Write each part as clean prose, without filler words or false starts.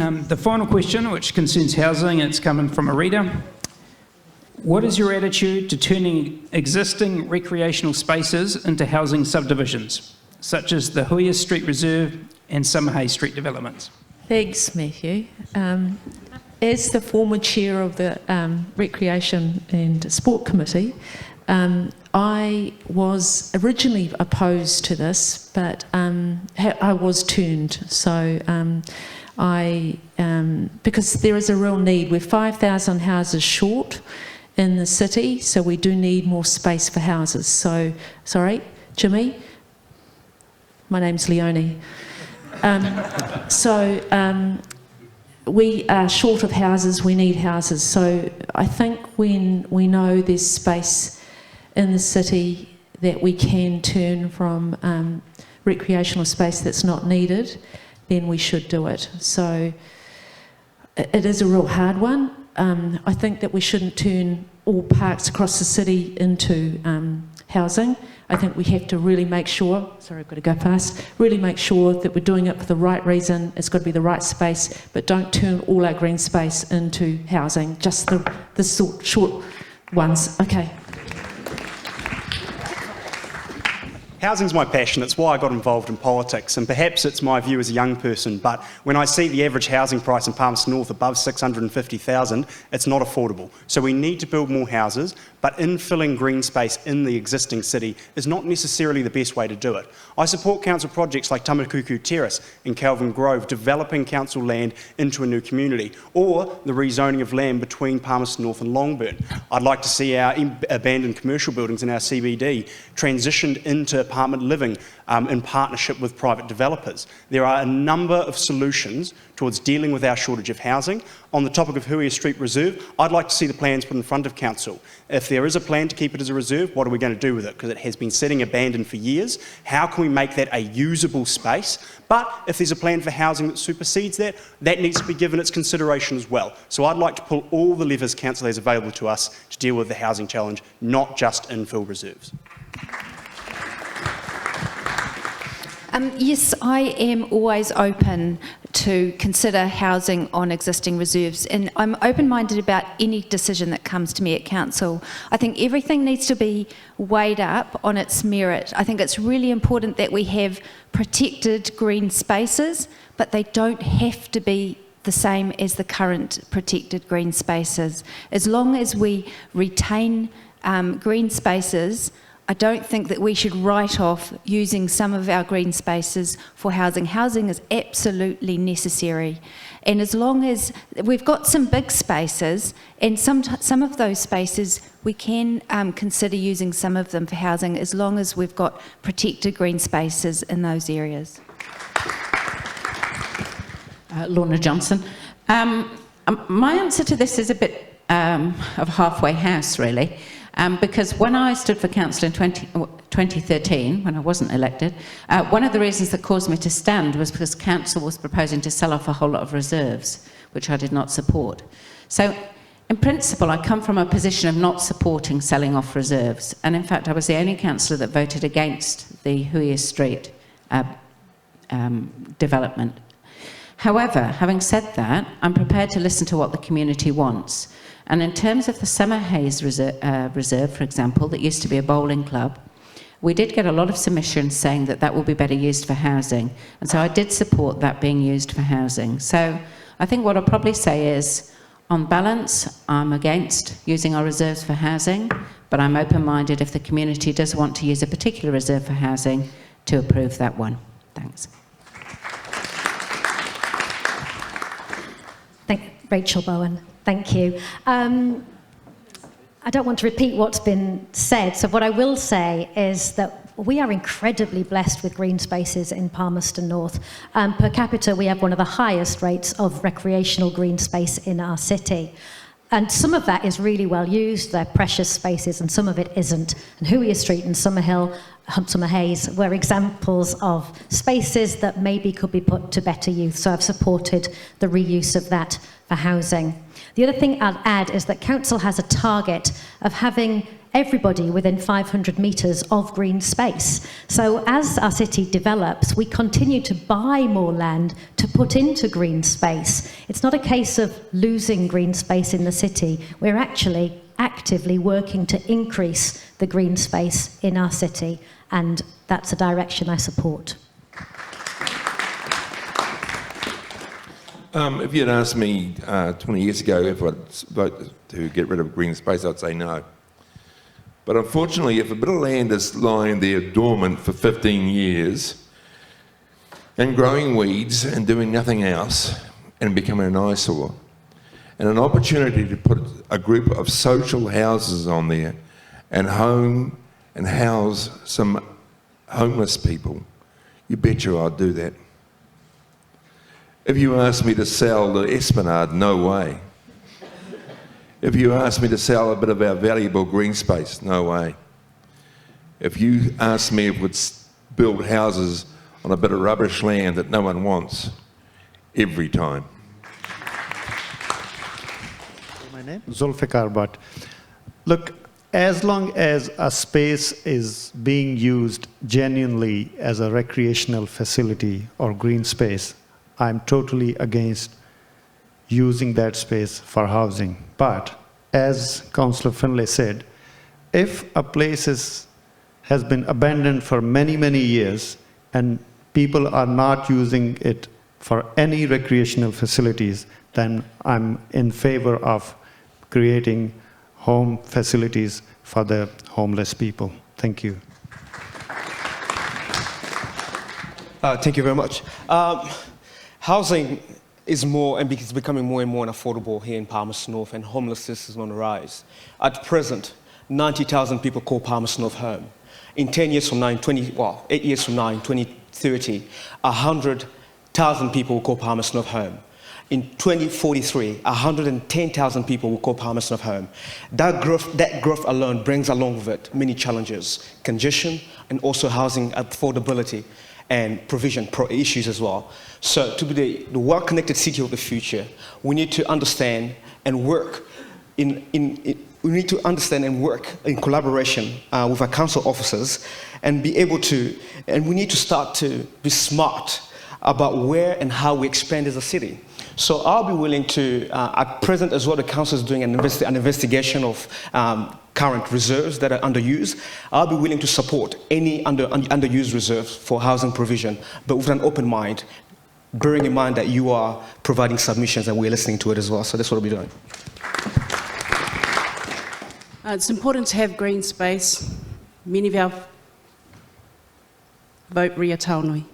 The final question, which concerns housing, it's coming from a reader. What is your attitude to turning existing recreational spaces into housing subdivisions, such as the Huia Street Reserve and Summerhay Street developments? Thanks, Matthew. As the former chair of the Recreation and Sport Committee, I was originally opposed to this, but I was turned. So because there is a real need. We're 5,000 houses short in the city, so we do need more space for houses. So, sorry, Jimmy? My name's Leonie. We are short of houses, we need houses. So I think when we know there's space in the city that we can turn from recreational space that's not needed, then we should do it. So it is a real hard one. I think that we shouldn't turn all parks across the city into housing. I think we have to really make sure, sorry, I've got to go fast, really make sure that we're doing it for the right reason. It's got to be the right space, but don't turn all our green space into housing, just the short ones. Okay. Housing's my passion. It's why I got involved in politics, and perhaps it's my view as a young person, but when I see the average housing price in Palmerston North above 650,000, it's not affordable. So we need to build more houses, but infilling green space in the existing city is not necessarily the best way to do it. I support council projects like Tamakuku Terrace in Kelvin Grove, developing council land into a new community, or the rezoning of land between Palmerston North and Longburn. I'd like to see our abandoned commercial buildings in our CBD transitioned into apartment living in partnership with private developers. There are a number of solutions towards dealing with our shortage of housing. On the topic of Huia Street Reserve, I'd like to see the plans put in front of council. If there is a plan to keep it as a reserve, what are we going to do with it? Because it has been sitting abandoned for years. How can we make that a usable space? But if there's a plan for housing that supersedes that, that needs to be given its consideration as well. So I'd like to pull all the levers council has available to us to deal with the housing challenge, not just infill reserves. Yes, I am always open to consider housing on existing reserves, and I'm open-minded about any decision that comes to me at council. I think everything needs to be weighed up on its merit. I think it's really important that we have protected green spaces, but they don't have to be the same as the current protected green spaces. As long as we retain green spaces, I don't think that we should write off using some of our green spaces for housing. Housing is absolutely necessary. And as long as we've got some big spaces, and some of those spaces, we can consider using some of them for housing as long as we've got protected green spaces in those areas. Lorna Johnson. My answer to this is a bit of a halfway house, really. Because when I stood for council in 2013, when I wasn't elected, one of the reasons that caused me to stand was because council was proposing to sell off a whole lot of reserves, which I did not support. So, in principle, I come from a position of not supporting selling off reserves, and in fact, I was the only councillor that voted against the Huia Street development. However, having said that, I'm prepared to listen to what the community wants. And in terms of the Summerhay Reserve, for example, that used to be a bowling club, we did get a lot of submissions saying that that will be better used for housing. And so I did support that being used for housing. So I think what I'll probably say is, on balance, I'm against using our reserves for housing, but I'm open-minded if the community does want to use a particular reserve for housing to approve that one. Thanks. Rachel Bowen. Thank you. I don't want to repeat what's been said, so what I will say is that we are incredibly blessed with green spaces in Palmerston North. Per capita, we have one of the highest rates of recreational green space in our city. And some of that is really well used, they're precious spaces, and some of it isn't. And Huia Street and Summerhays were examples of spaces that maybe could be put to better use, so I've supported the reuse of that for housing. The other thing I'll add is that council has a target of having everybody within 500 metres of green space. So as our city develops, we continue to buy more land to put into green space. It's not a case of losing green space in the city. We're actually actively working to increase the green space in our city, and that's a direction I support. If you'd asked me 20 years ago if I'd vote to get rid of green space, I'd say no. But unfortunately, if a bit of land is lying there dormant for 15 years and growing weeds and doing nothing else and becoming an eyesore, and an opportunity to put a group of social houses on there and house some homeless people, you bet you I'd do that. If you asked me to sell the Esplanade, no way. If you asked me to sell a bit of our valuable green space, no way. If you asked me if we'd build houses on a bit of rubbish land that no one wants, every time. My name? Zulfiqar Butt. Look, as long as a space is being used genuinely as a recreational facility or green space, I'm totally against using that space for housing. But as Councillor Findlay said, if a place has been abandoned for many, many years and people are not using it for any recreational facilities, then I'm in favor of creating home facilities for the homeless people. Thank you. Thank you very much. Housing is more and is becoming more and more unaffordable here in Palmerston North, and homelessness is on the rise. At present, 90,000 people call Palmerston North home. In 10 years from now, 8 years from now, in 2030, 100,000 people will call Palmerston North home. In 2043, 110,000 people will call Palmerston North home. That growth alone brings along with it many challenges, congestion, and also housing affordability and provision issues as well. So to be the well-connected city of the future, we need to understand and work in collaboration with our council officers and be able to, and we need to start to be smart about where and how we expand as a city. So I'll be willing to, at present as well, the council is doing an investigation of current reserves that are underused. I'll be willing to support any underused reserves for housing provision, but with an open mind, bearing in mind that you are providing submissions and we're listening to it as well. So that's what we'll be doing. It's important to have green space. Many of our vote Rhia Taonui.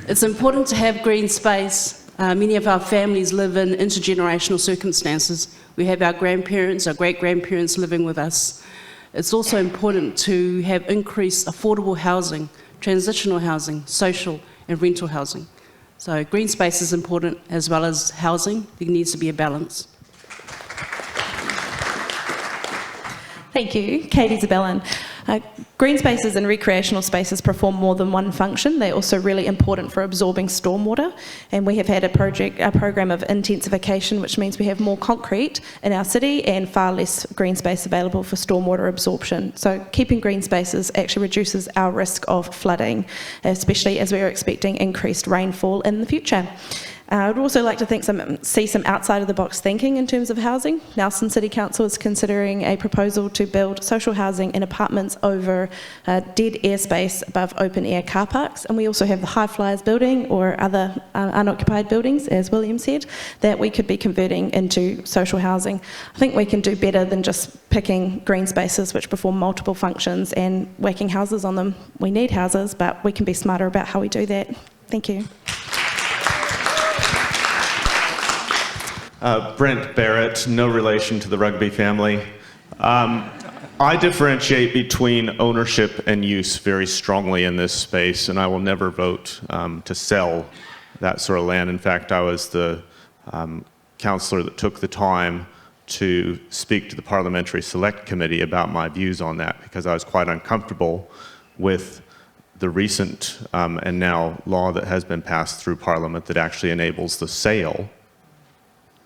It's important to have green space. Many of our families live in intergenerational circumstances. We have our grandparents, our great-grandparents living with us. It's also important to have increased affordable housing, transitional housing, social and rental housing. So green space is important as well as housing. There needs to be a balance. Thank you. Kaydee Zabelin. Green spaces and recreational spaces perform more than one function. They're also really important for absorbing stormwater, and we have had a program of intensification, which means we have more concrete in our city and far less green space available for stormwater absorption. So keeping green spaces actually reduces our risk of flooding, especially as we're expecting increased rainfall in the future. I would also like to see some outside-of-the-box thinking in terms of housing. Nelson City Council is considering a proposal to build social housing in apartments over dead airspace above open-air car parks, and we also have the High Flyers building or other unoccupied buildings, as William said, that we could be converting into social housing. I think we can do better than just picking green spaces which perform multiple functions and whacking houses on them. We need houses, but we can be smarter about how we do that. Thank you. Brent Barrett, no relation to the rugby family. I differentiate between ownership and use very strongly in this space, and I will never vote to sell that sort of land. In fact, I was the councillor that took the time to speak to the Parliamentary Select Committee about my views on that, because I was quite uncomfortable with the recent and now law that has been passed through Parliament that actually enables the sale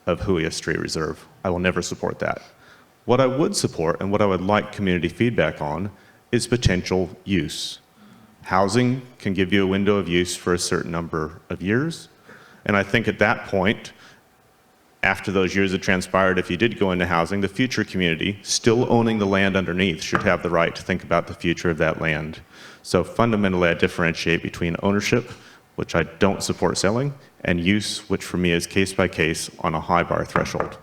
of Hooia Street Reserve. I will never support that. What I would support and what I would like community feedback on is potential use. Housing can give you a window of use for a certain number of years, and I think at that point, after those years have transpired, if you did go into housing, the future community, still owning the land underneath, should have the right to think about the future of that land. So fundamentally, I differentiate between ownership, which I don't support selling, and use, which for me is case by case on a high bar threshold.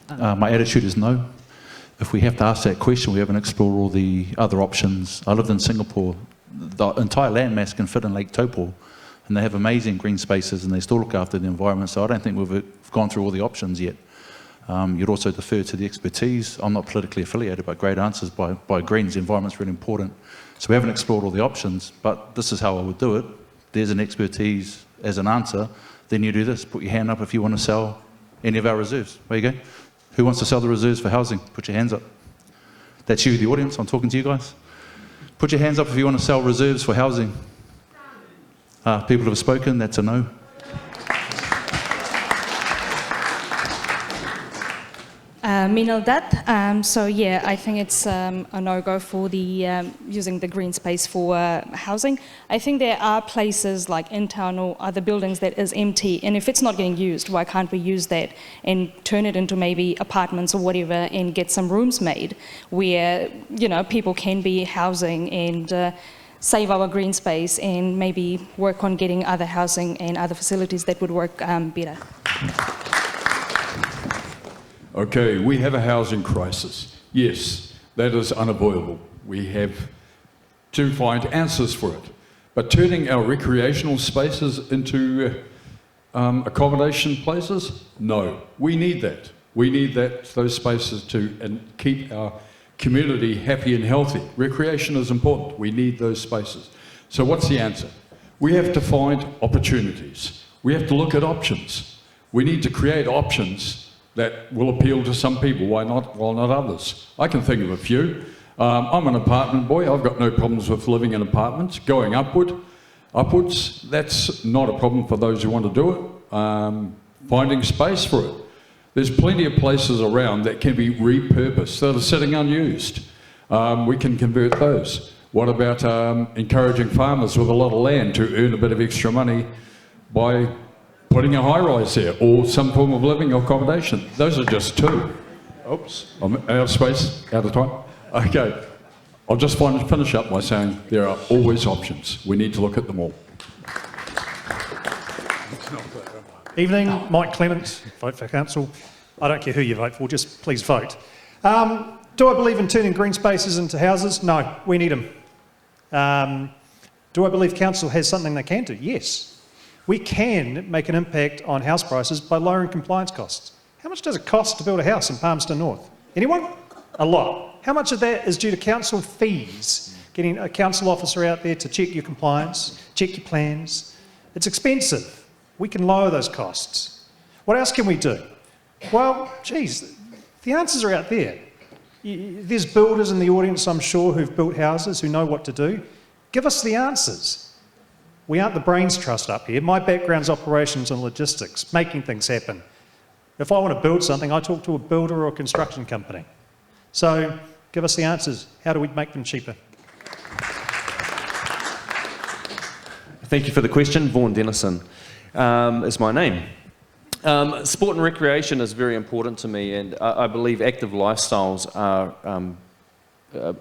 My attitude is no. If we have to ask that question, we haven't explored all the other options. I lived in Singapore. The entire landmass can fit in Lake Taupo, and they have amazing green spaces, and they still look after the environment, so I don't think we've gone through all the options yet. You'd also defer to the expertise. I'm not politically affiliated, but great answers by Greens. The environment's really important. So we haven't explored all the options, but this is how I would do it. There's an expertise as an answer. Then you do this. Put your hand up if you want to sell any of our reserves. There you go. Who wants to sell the reserves for housing? Put your hands up. That's you, the audience. I'm talking to you guys. Put your hands up if you want to sell reserves for housing. People have spoken. That's a no. Meenal Dutt. So yeah, I think it's a no-go for the using the green space for housing. I think there are places like in town or other buildings that is empty, and if it's not getting used, why can't we use that and turn it into maybe apartments or whatever, and get some rooms made where people can be housing and save our green space and maybe work on getting other housing and other facilities that would work better. Okay, we have a housing crisis. Yes, that is unavoidable. We have to find answers for it. But turning our recreational spaces into accommodation places, no. We need that. We need those spaces to keep our community happy and healthy. Recreation is important. We need those spaces. So what's the answer? We have to find opportunities. We have to look at options. We need to create options that will appeal to some people. Why not others? I can think of a few. I'm an apartment boy. I've got no problems with living in apartments. Going upwards, that's not a problem for those who want to do it. Finding space for it. There's plenty of places around that can be repurposed, that are sitting unused. We can convert those. What about encouraging farmers with a lot of land to earn a bit of extra money by putting a high-rise there, or some form of living accommodation? Those are just two. Oops, I'm out of space, out of time. Okay, I'll just finish up by saying there are always options. We need to look at them all. Evening, Mike Clement, vote for council. I don't care who you vote for, just please vote. Do I believe in turning green spaces into houses? No, we need them. Do I believe council has something they can do? Yes. We can make an impact on house prices by lowering compliance costs. How much does it cost to build a house in Palmerston North? Anyone? A lot. How much of that is due to council fees? Getting a council officer out there to check your compliance, check your plans. It's expensive. We can lower those costs. What else can we do? Well, geez, the answers are out there. There's builders in the audience, I'm sure, who've built houses, who know what to do. Give us the answers. We aren't the brains trust up here. My background's operations and logistics, making things happen. If I want to build something, I talk to a builder or a construction company. So give us the answers. How do we make them cheaper? Thank you for the question. Vaughan Dennison is my name. Sport and recreation is very important to me, and I believe active lifestyles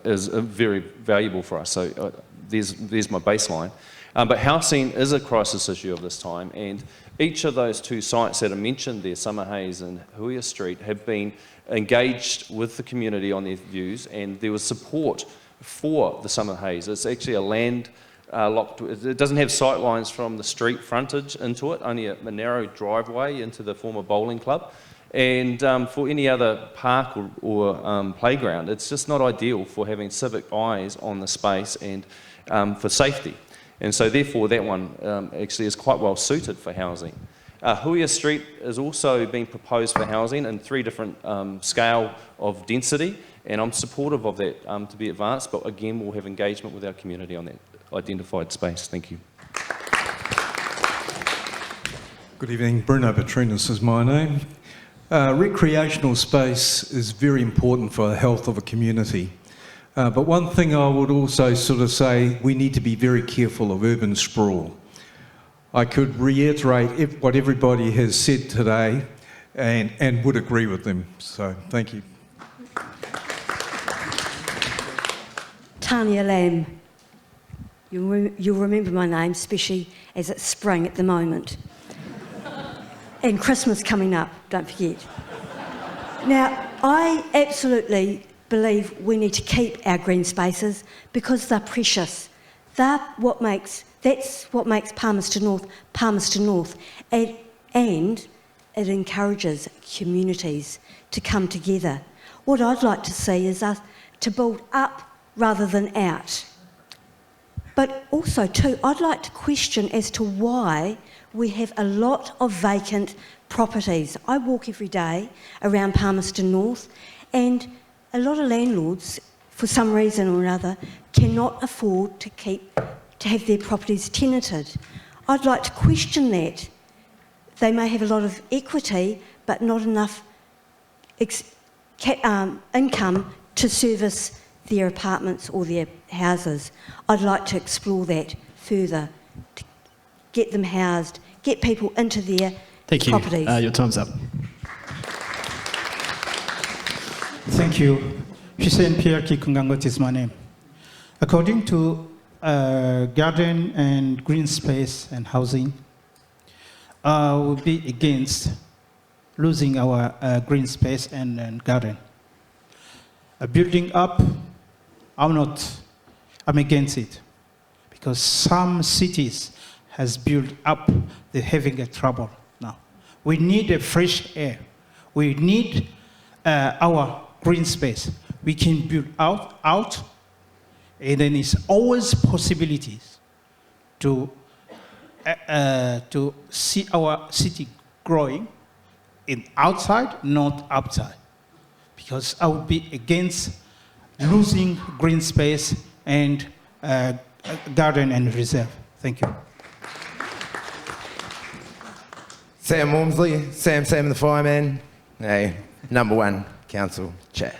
is very valuable for us. So there's my baseline. But housing is a crisis issue of this time, and each of those two sites that are mentioned there, Summerhays and Rhia Street, have been engaged with the community on their views, and there was support for the Summerhays. It's actually a land locked, it doesn't have sight lines from the street frontage into it, only a narrow driveway into the former bowling club. And for any other park or playground, it's just not ideal for having civic eyes on the space and for safety. And so therefore that one actually is quite well suited for housing. Rhia Street is also being proposed for housing in 3 different scale of density, and I'm supportive of that to be advanced, but again we'll have engagement with our community on that identified space. Thank you. Good evening. Bruno Petrenas is my name. Recreational space is very important for the health of a community. But one thing I would also sort of say, we need to be very careful of urban sprawl. I could reiterate what everybody has said today and would agree with them. So, thank you. Tania Lamb. You'll remember my name, especially as it's spring at the moment. And Christmas coming up, don't forget. Now, I absolutely believe we need to keep our green spaces because they're precious. That's what makes Palmerston North, and it encourages communities to come together. What I'd like to see is us to build up rather than out. But also too, I'd like to question as to why we have a lot of vacant properties. I walk every day around Palmerston North, and a lot of landlords, for some reason or another, cannot afford to have their properties tenanted. I'd like to question that. They may have a lot of equity, but not enough income to service their apartments or their houses. I'd like to explore that further, to get them housed, get people into their properties. Thank you. Your time's up. Thank you. Hussein Kikhounga-Ngot is my name. According to garden and green space and housing, will be against losing our green space and garden. Building up, I'm against it, because some cities has built up, they're having a trouble now. We need a fresh air. We need our green space. We can build out, and then it's always possibilities to see our city growing in outside, not outside. Because I would be against losing green space and garden and reserve. Thank you. Sam Walmsley, Sam the Fireman, number one council chair.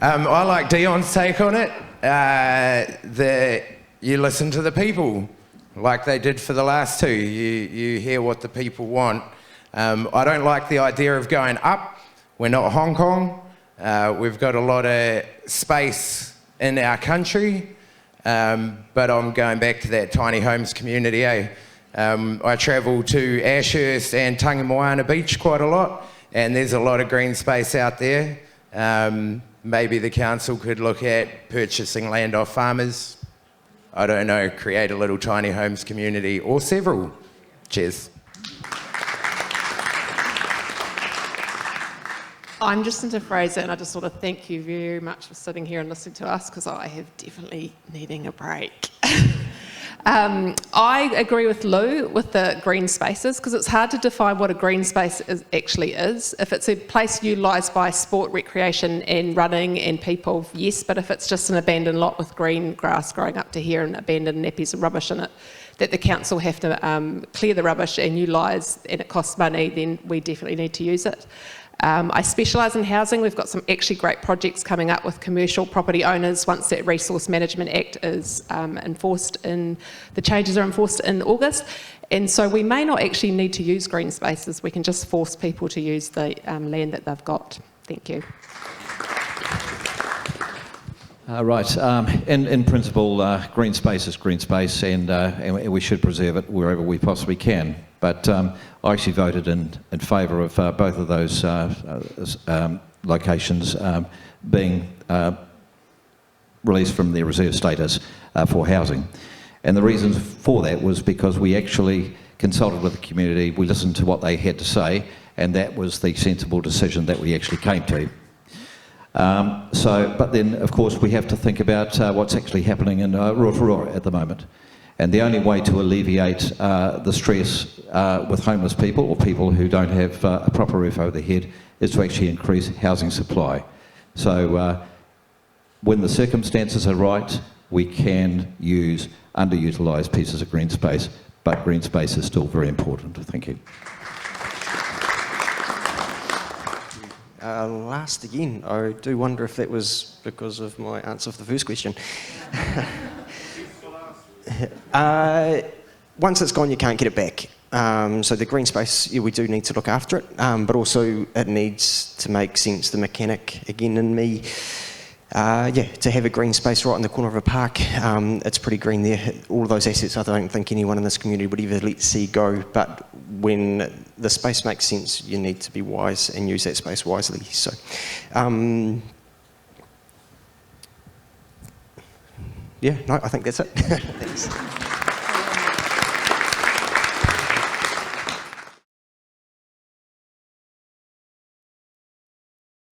I like Dion's take on it, that you listen to the people like they did for the last two. You hear what the people want. I don't like the idea of going up. We're not Hong Kong. We've got a lot of space in our country, but I'm going back to that tiny homes community. I travel to Ashurst and Tangamoana Beach quite a lot, and there's a lot of green space out there. Maybe the council could look at purchasing land off farmers. I don't know, create a little tiny homes community, or several. Cheers. I'm Jacinta Fraser, and I just want to thank you very much for sitting here and listening to us, because I have definitely needing a break. I agree with Lew with the green spaces, because it's hard to define what a green space actually is. If it's a place utilised by sport, recreation and running and people, yes, but if it's just an abandoned lot with green grass growing up to here and abandoned nappies and rubbish in it, that the council have to clear the rubbish and utilise, and it costs money, then we definitely need to use it. I specialise in housing. We've got some actually great projects coming up with commercial property owners once that Resource Management Act is the changes are enforced in August. And so we may not actually need to use green spaces. We can just force people to use the land that they've got. Thank you. Right. In principle, green space is green space, and we should preserve it wherever we possibly can. But I actually voted in favour of both of those locations being released from their reserve status for housing. And the reason for that was because we actually consulted with the community, we listened to what they had to say, and that was the sensible decision that we actually came to. But then, of course, we have to think about what's actually happening in Rotorua at the moment. And the only way to alleviate the stress with homeless people or people who don't have a proper roof over their head is to actually increase housing supply. So when the circumstances are right, we can use underutilised pieces of green space. but green space is still very important. Thank you. Last again, I do wonder if that was because of my answer for the first question. Once it's gone, you can't get it back. So the green space, yeah, we do need to look after it, but also it needs to make sense. The mechanic, again, in me, to have a green space right in the corner of a park, it's pretty green there. All of those assets, I don't think anyone in this community would ever let see go, but when the space makes sense, you need to be wise and use that space wisely. So, I think that's it. Thanks.